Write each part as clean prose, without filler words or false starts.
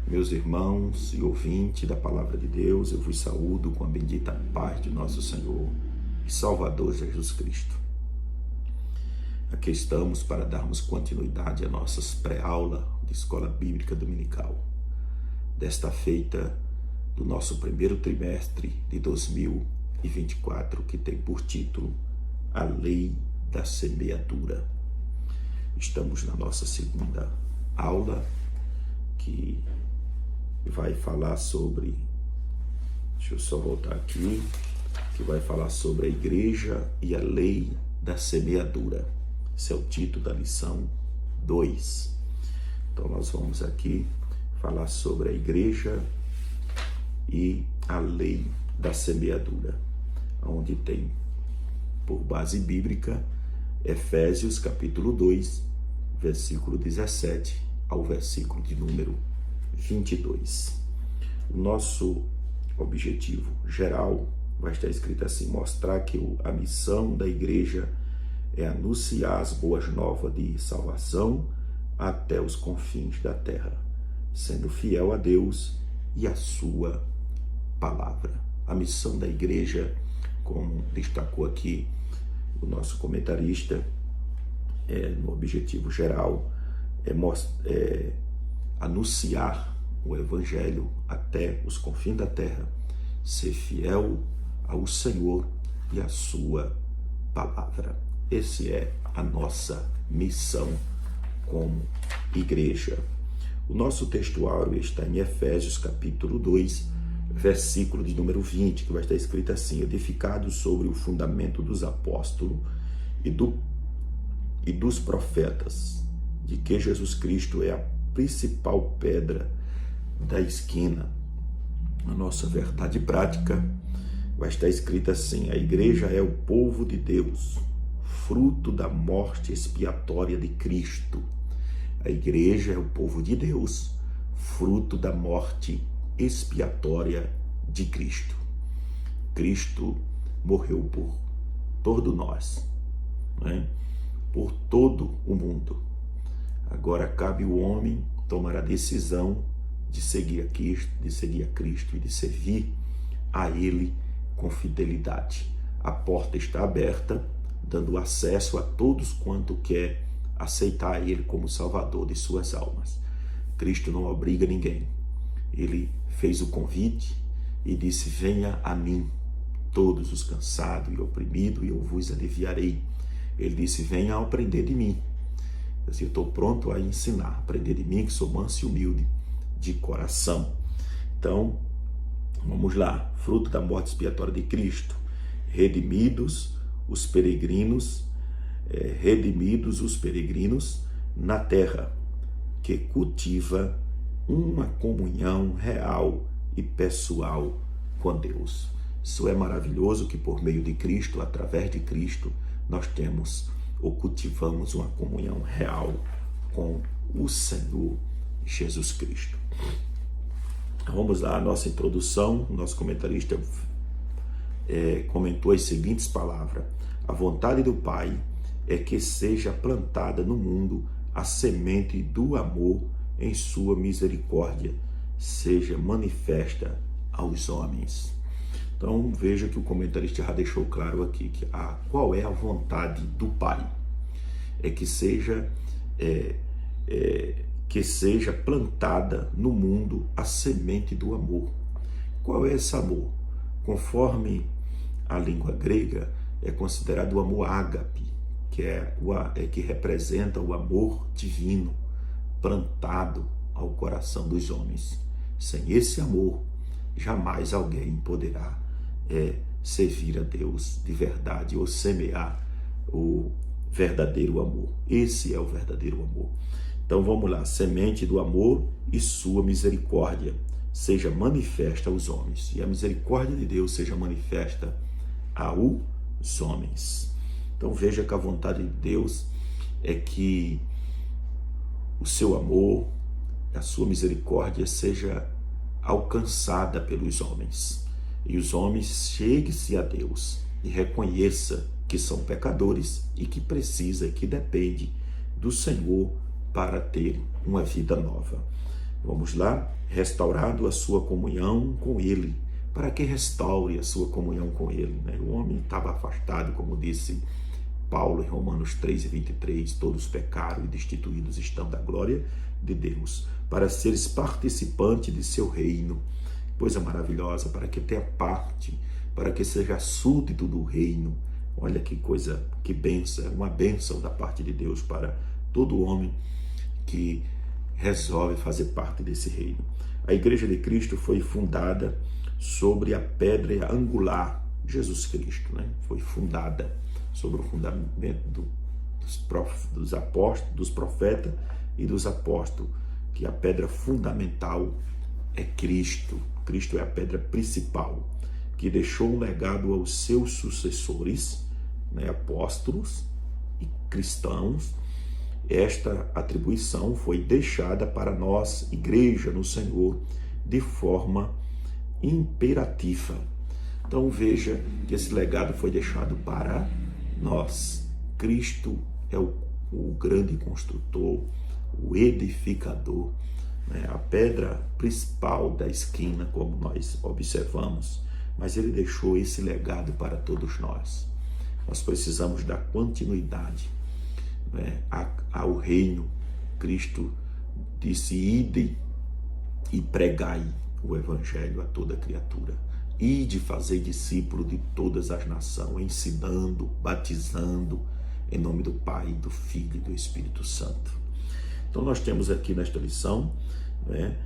Meus irmãos e ouvintes da Palavra de Deus, eu vos saúdo com a bendita paz de nosso Senhor e Salvador Jesus Cristo. Aqui estamos para darmos continuidade a nossas pré-aula de Escola Bíblica Dominical. Desta feita do nosso primeiro trimestre de 2024, que tem por título A Lei da Semeadura. Estamos na nossa segunda aula, que vai falar sobre, deixa eu só voltar aqui, que vai falar sobre a igreja e a lei da semeadura. Esse é o título da lição 2. Então nós vamos aqui falar sobre a igreja e a lei da semeadura, onde tem por base bíblica Efésios capítulo 2, versículo 17 ao versículo de número 22. O nosso objetivo geral vai estar escrito assim: mostrar que a missão da igreja é anunciar as boas novas de salvação até os confins da terra, sendo fiel a Deus e a sua palavra. A missão da igreja, como destacou aqui o nosso comentarista, no objetivo geral, é anunciar o Evangelho até os confins da terra, ser fiel ao Senhor e à sua palavra. Essa é a nossa missão como igreja. O nosso textuário está em Efésios capítulo 2, versículo de número 20, que vai estar escrito assim: edificados sobre o fundamento dos apóstolos e dos profetas, de que Jesus Cristo é a principal pedra da esquina. A nossa verdade prática vai estar escrita assim: a igreja é o povo de Deus, fruto da morte expiatória de Cristo. A igreja é o povo de Deus, fruto da morte expiatória de Cristo. Cristo morreu por todos nós, por todo o mundo. Agora cabe ao homem tomar a decisão de seguir a Cristo e de servir a Ele com fidelidade. A porta está aberta, dando acesso a todos quanto quer aceitar Ele como Salvador de suas almas. Cristo não obriga ninguém. Ele fez o convite e disse: venha a mim, todos os cansados e oprimidos, e eu vos aliviarei. Ele disse: venha aprender de mim. Eu estou pronto a ensinar, aprender de mim, que sou manso e humilde de coração. Então, vamos lá. Fruto da morte expiatória de Cristo, redimidos os peregrinos na terra, que cultiva uma comunhão real e pessoal com Deus. Isso é maravilhoso, que por meio de Cristo, através de Cristo, nós temos ou cultivamos uma comunhão real com o Senhor Jesus Cristo. Vamos lá, a nossa introdução. O nosso comentarista comentou as seguintes palavras: a vontade do Pai é que seja plantada no mundo a semente do amor em sua misericórdia, seja manifesta aos homens. Então veja que o comentarista já deixou claro aqui que qual é a vontade do Pai. É que seja plantada no mundo a semente do amor. Qual é esse amor? Conforme a língua grega, é considerado o amor ágape, que representa o amor divino plantado ao coração dos homens. Sem esse amor, jamais alguém poderá servir a Deus de verdade ou semear o verdadeiro amor. Esse é o verdadeiro amor. Então vamos lá: semente do amor e sua misericórdia seja manifesta aos homens, e a misericórdia de Deus seja manifesta aos homens. Então veja que a vontade de Deus é que o seu amor, a sua misericórdia seja alcançada pelos homens, e os homens cheguem-se a Deus e reconheça que são pecadores e que precisa e que depende do Senhor para ter uma vida nova. Vamos lá, restaurado a sua comunhão com Ele. Para que restaure a sua comunhão com Ele? Né? O homem estava afastado, como disse Paulo em Romanos 3:23, todos pecaram e destituídos estão da glória de Deus, para seres participante de seu reino. Coisa maravilhosa, para que tenha parte, para que seja súdito do reino. Olha que coisa, que bênção, uma bênção da parte de Deus para todo homem que resolve fazer parte desse reino. A Igreja de Cristo foi fundada sobre a pedra angular, Jesus Cristo, né? Foi fundada sobre o fundamento dos apóstolos, dos profetas e dos apóstolos, que a pedra fundamental é Cristo. Cristo é a pedra principal, que deixou um legado aos seus sucessores, né, apóstolos e cristãos. Esta atribuição foi deixada para nós, igreja no Senhor, de forma imperativa. Então veja que esse legado foi deixado para nós. Cristo é o grande construtor, o edificador, né? A pedra principal da esquina, como nós observamos, mas ele deixou esse legado para todos nós. Nós precisamos dar continuidade, né, ao reino. Cristo disse: ide e pregai o evangelho a toda criatura. Ide fazer discípulo de todas as nações, ensinando, batizando, em nome do Pai, do Filho e do Espírito Santo. Então nós temos aqui nesta lição, né,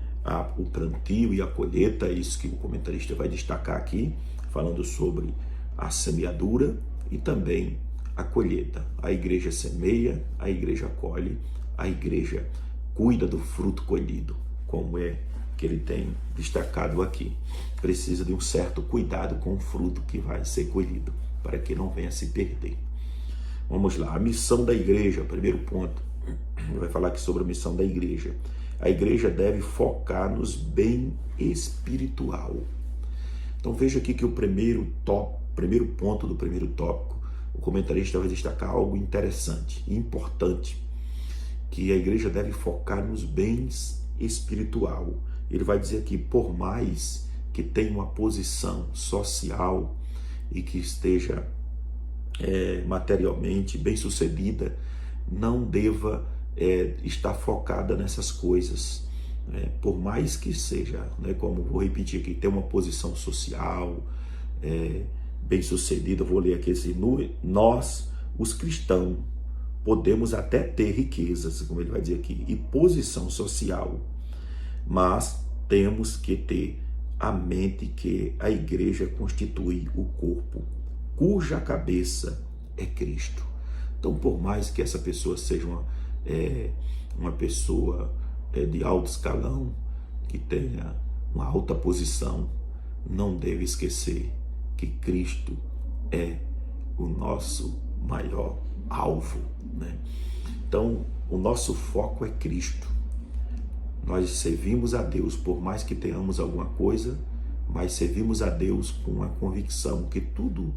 o plantio e a colheita, é isso que o comentarista vai destacar aqui, falando sobre a semeadura e também a colheita. A igreja semeia, a igreja colhe, a igreja cuida do fruto colhido, como é que ele tem destacado aqui. Precisa de um certo cuidado com o fruto que vai ser colhido, para que não venha se perder. Vamos lá, a missão da igreja, primeiro ponto. Ele vai falar aqui sobre a missão da igreja. A igreja deve focar nos bem espiritual. Então veja aqui que o primeiro ponto do primeiro tópico, o comentarista vai destacar algo interessante e importante, que a igreja deve focar nos bens espiritual. Ele vai dizer aqui, por mais que tenha uma posição social e que esteja materialmente bem sucedida, não deva estar focada nessas coisas. Por mais que seja, como vou repetir aqui, ter uma posição social bem sucedida, vou ler aqui assim: nós, os cristãos, podemos até ter riquezas, como ele vai dizer aqui, e posição social, mas temos que ter a mente que a igreja constitui o corpo, cuja cabeça é Cristo. Então, por mais que essa pessoa seja uma pessoa de alto escalão, que tenha uma alta posição, não deve esquecer que Cristo é o nosso maior alvo, né? Então, o nosso foco é Cristo. Nós servimos a Deus, por mais que tenhamos alguma coisa, mas servimos a Deus com uma convicção que tudo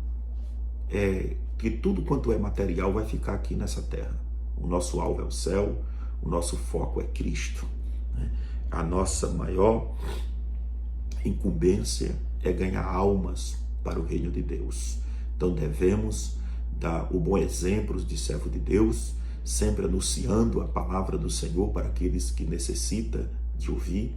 quanto é material vai ficar aqui nessa terra. O nosso alvo é o céu, o nosso foco é Cristo, né? A nossa maior incumbência é ganhar almas para o reino de Deus. Então devemos dar o bom exemplo de servo de Deus, sempre anunciando a palavra do Senhor para aqueles que necessitam de ouvir,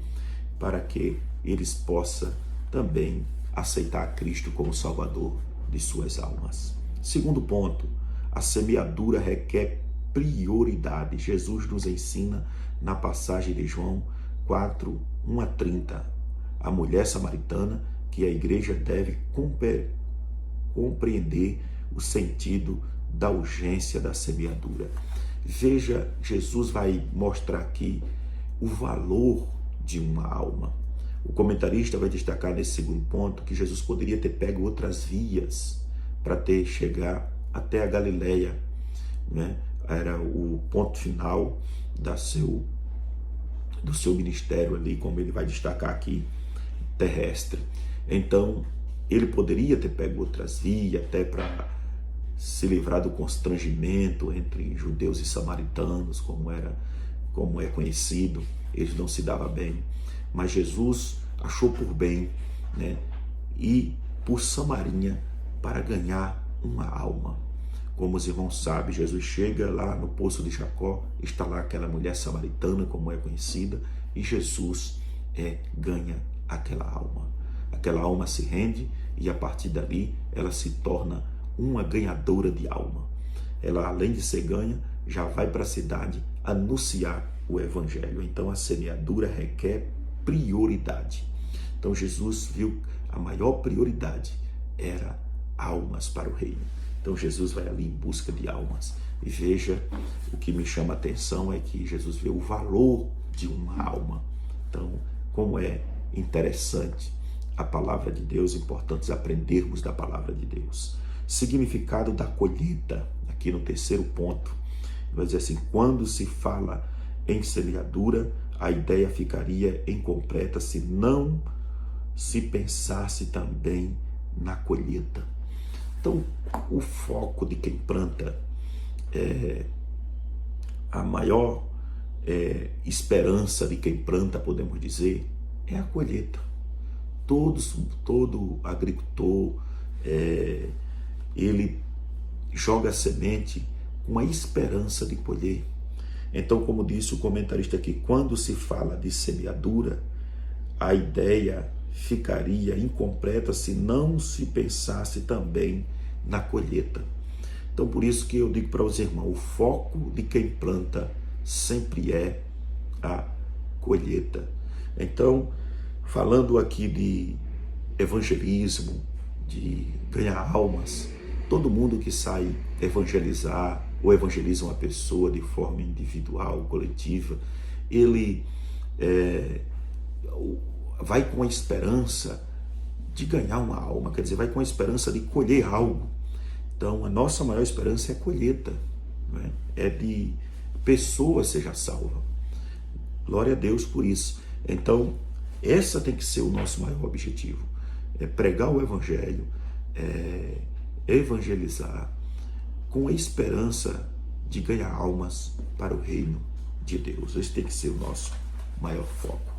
para que eles possam também aceitar a Cristo como Salvador de suas almas. Segundo ponto, a semeadura requer prioridade. Jesus nos ensina na passagem de João 4, 1 a 30, a mulher samaritana, que a igreja deve compreender o sentido da urgência da semeadura. Veja, Jesus vai mostrar aqui o valor de uma alma. O comentarista vai destacar nesse segundo ponto que Jesus poderia ter pego outras vias para chegar até a Galileia, né? Era o ponto final do seu ministério ali, como ele vai destacar aqui, terrestre. Então, ele poderia ter pego outras vias, até para se livrar do constrangimento entre judeus e samaritanos, como como é conhecido, eles não se davam bem, mas Jesus achou por bem, né, ir por Samaria para ganhar uma alma. Como os irmãos sabem, Jesus chega lá no poço de Jacó, está lá aquela mulher samaritana, como é conhecida, e Jesus ganha aquela alma. Aquela alma se rende e a partir dali ela se torna uma ganhadora de alma. Ela, além de ser ganha, já vai para a cidade anunciar o evangelho. Então a semeadura requer prioridade. Então Jesus viu a maior prioridade era almas para o reino. Então Jesus vai ali em busca de almas. E veja, o que me chama a atenção é que Jesus vê o valor de uma alma. Então, como é interessante a palavra de Deus, importante aprendermos da palavra de Deus. Significado da colheita, aqui no terceiro ponto, vai dizer assim, quando se fala em semeadura, a ideia ficaria incompleta se não se pensasse também na colheita. Então, o foco de quem planta, a maior esperança de quem planta, podemos dizer, é a colheita. Todo agricultor, ele joga a semente com a esperança de colher. Então, como disse o comentarista aqui, quando se fala de semeadura, a ideia ficaria incompleta se não se pensasse também na colheita. Então, por isso que eu digo para os irmãos, o foco de quem planta sempre é a colheita. Então, falando aqui de evangelismo, de ganhar almas, todo mundo que sai evangelizar ou evangeliza uma pessoa de forma individual, coletiva, ele vai com a esperança de ganhar uma alma, quer dizer, vai com a esperança de colher algo. Então, a nossa maior esperança é a colheita, né? É de pessoas seja salva. Glória a Deus por isso. Então, essa tem que ser o nosso maior objetivo, é pregar o evangelho, evangelizar com a esperança de ganhar almas para o reino de Deus. Esse tem que ser o nosso maior foco.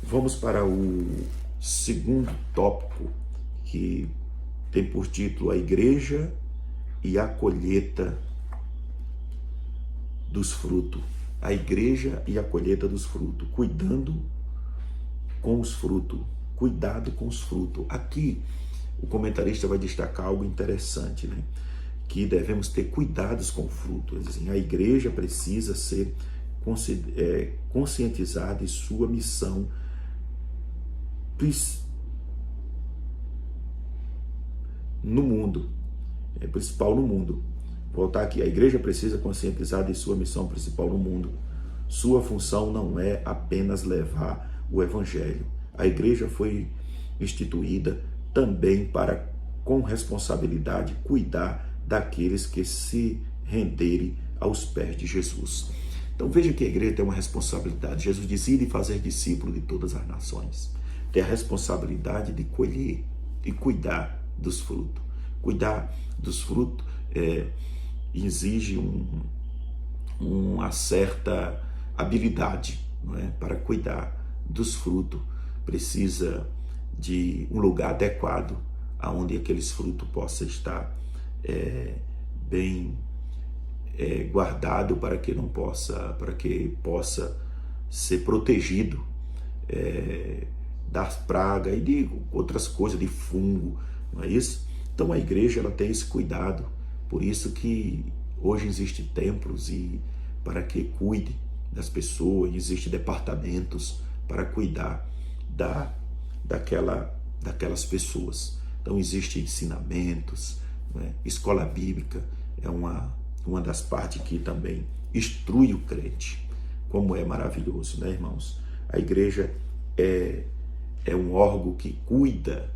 Vamos para o segundo tópico, que tem por título a igreja e a colheita dos frutos. A igreja e a colheita dos frutos. Cuidando com os frutos. Cuidado com os frutos. Aqui o comentarista vai destacar algo interessante, né? Que devemos ter cuidados com o fruto. Assim, a igreja precisa ser conscientizada de sua missão no mundo, principal no mundo. Voltar aqui, a igreja precisa conscientizar de sua missão principal no mundo. Sua função não é apenas levar o evangelho. A igreja foi instituída também para, com responsabilidade, cuidar daqueles que se renderem aos pés de Jesus. Então veja que a igreja tem uma responsabilidade. Jesus diz: ide fazer discípulos de todas as nações. Tem a responsabilidade de colher e cuidar dos frutos. Cuidar dos frutos exige uma certa habilidade, não é? Para cuidar dos frutos. Precisa de um lugar adequado aonde aqueles frutos possam estar bem guardado para que possa ser protegido das pragas e de outras coisas, de fungo, não é isso? Então a igreja ela tem esse cuidado, por isso que hoje existem templos para que cuide das pessoas, existem departamentos para cuidar daquelas pessoas. Então existem ensinamentos, né? Escola bíblica é uma das partes que também instrui o crente. Como é maravilhoso, né, irmãos? A igreja é um órgão que cuida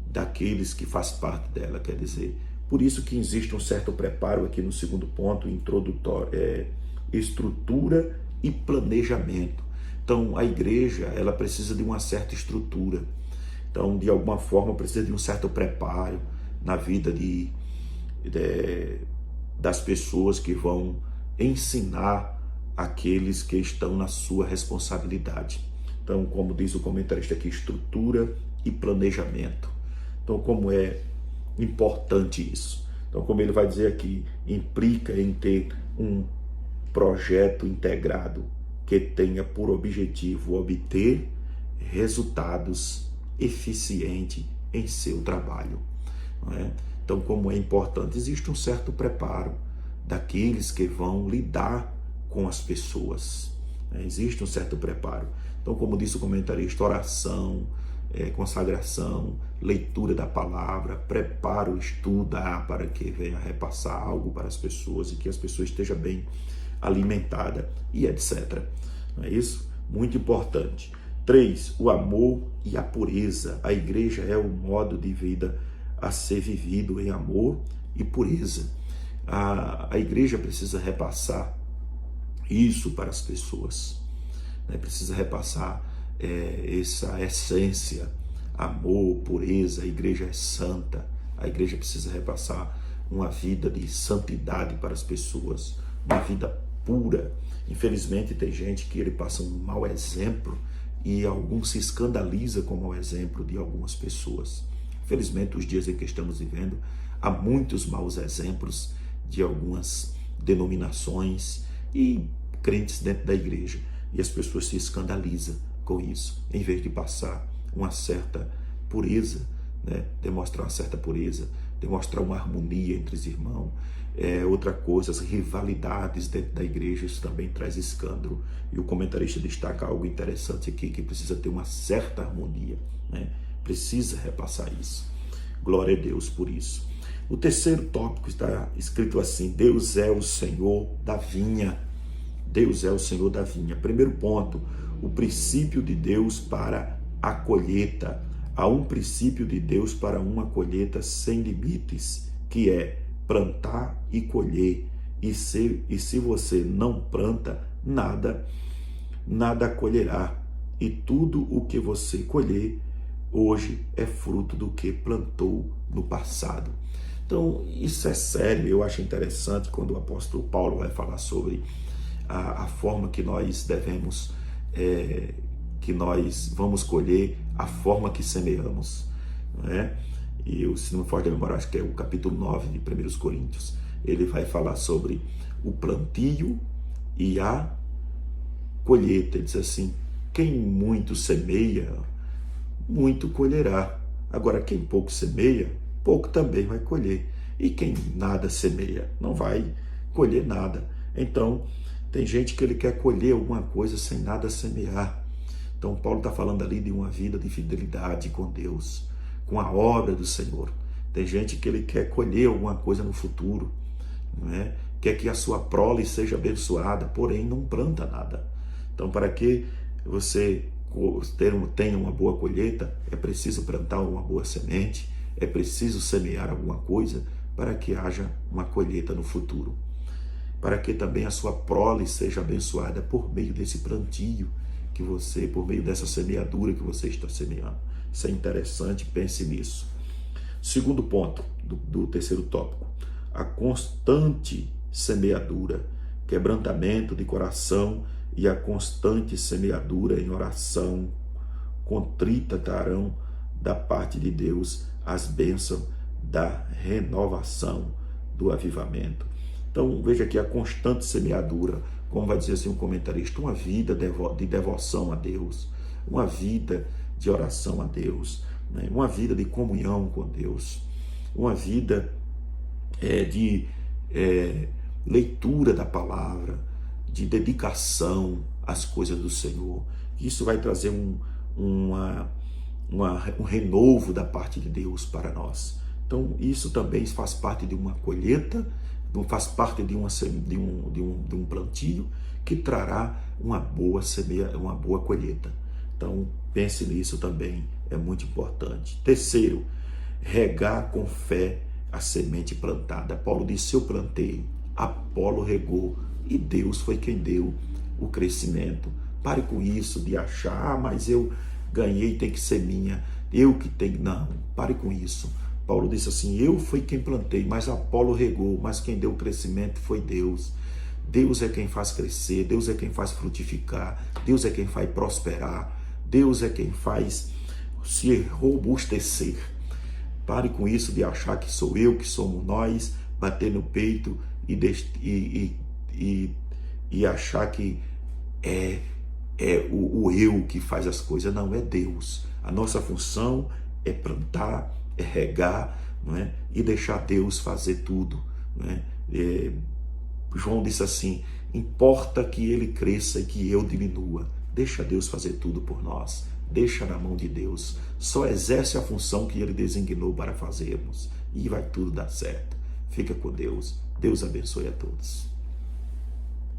daqueles que faz parte dela, quer dizer, por isso que existe um certo preparo aqui no segundo ponto, introdutório, estrutura e planejamento. Então a igreja ela precisa de uma certa estrutura, então de alguma forma precisa de um certo preparo na vida das pessoas que vão ensinar aqueles que estão na sua responsabilidade. Então, como diz o comentarista aqui, estrutura e planejamento. Então, como é importante isso? Então, como ele vai dizer aqui, implica em ter um projeto integrado que tenha por objetivo obter resultados eficientes em seu trabalho. Não é? Então, como é importante, existe um certo preparo daqueles que vão lidar com as pessoas. Existe um certo preparo. Então, como disse o comentarista, oração, consagração, leitura da palavra, preparo, estudar para que venha repassar algo para as pessoas e que as pessoas estejam bem alimentadas e etc. Não é isso? Muito importante. 3. O amor e a pureza. A igreja é o modo de vida a ser vivido em amor e pureza. A igreja precisa repassar isso para as pessoas, né? Precisa repassar essa essência, amor, pureza. A igreja é santa, a igreja precisa repassar uma vida de santidade para as pessoas, uma vida pura. Infelizmente tem gente que ele passa um mau exemplo e alguns se escandaliza com o mau exemplo de algumas pessoas. Infelizmente, os dias em que estamos vivendo, há muitos maus exemplos de algumas denominações e crentes dentro da igreja. E as pessoas se escandalizam com isso, em vez de passar uma certa pureza, né? Demonstrar uma certa pureza, demonstrar uma harmonia entre os irmãos. Outra coisa, as rivalidades dentro da igreja, isso também traz escândalo. E o comentarista destaca algo interessante aqui, que precisa ter uma certa harmonia, né? Precisa repassar isso. Glória a Deus por isso. O terceiro tópico está escrito assim: Deus é o Senhor da vinha. Deus é o Senhor da vinha. Primeiro ponto, o princípio de Deus para a colheita. Há um princípio de Deus para uma colheita sem limites, que é plantar e colher. E se você não planta, nada colherá. E tudo o que você colher hoje é fruto do que plantou no passado. Então, isso é sério. Eu acho interessante quando o apóstolo Paulo vai falar sobre a forma que nós devemos, que nós vamos colher, a forma que semeamos, não é? E eu, se não me for de memória, acho que é o capítulo 9 de 1 Coríntios. Ele vai falar sobre o plantio e a colheita. Ele diz assim: quem muito semeia, muito colherá. Agora, quem pouco semeia, pouco também vai colher. E quem nada semeia, não vai colher nada. Então, tem gente que ele quer colher alguma coisa sem nada semear. Então, Paulo está falando ali de uma vida de fidelidade com Deus, com a obra do Senhor. Tem gente que ele quer colher alguma coisa no futuro, não é? Quer que a sua prole seja abençoada, porém não planta nada. Então, para que você tenha uma boa colheita, é preciso plantar uma boa semente, é preciso semear alguma coisa para que haja uma colheita no futuro. Para que também a sua prole seja abençoada por meio desse plantio que você, por meio dessa semeadura que você está semeando. Isso é interessante, pense nisso. Segundo ponto do terceiro tópico: a constante semeadura, quebrantamento de coração e a constante semeadura em oração contrita darão da parte de Deus as bênçãos da renovação, do avivamento. Então veja aqui a constante semeadura, como vai dizer assim um comentarista, uma vida de devoção a Deus, uma vida de oração a Deus, né? Uma vida de comunhão com Deus, uma vida de leitura da palavra, de dedicação às coisas do Senhor. Isso vai trazer um renovo da parte de Deus para nós. Então isso também faz parte de uma colheita, faz parte de um plantio que trará uma boa colheita. Então pense nisso também, é muito importante. Terceiro, regar com fé a semente plantada. Paulo disse: eu plantei, Apolo regou e Deus foi quem deu o crescimento. Pare com isso de achar: mas eu ganhei, tem que ser minha, eu que tenho. Não, pare com isso. Paulo disse assim: eu fui quem plantei, mas Apolo regou, mas quem deu o crescimento foi Deus. Deus é quem faz crescer, Deus é quem faz frutificar, Deus é quem faz prosperar, Deus é quem faz se robustecer. Pare com isso de achar que sou eu, que somos nós, bater no peito e achar que é o eu que faz as coisas. Não, é Deus. A nossa função é plantar, é regar, não é? E deixar Deus fazer tudo. Não é? João disse assim: importa que ele cresça e que eu diminua. Deixa Deus fazer tudo por nós. Deixa na mão de Deus. Só exerce a função que ele designou para fazermos. E vai tudo dar certo. Fica com Deus. Deus abençoe a todos.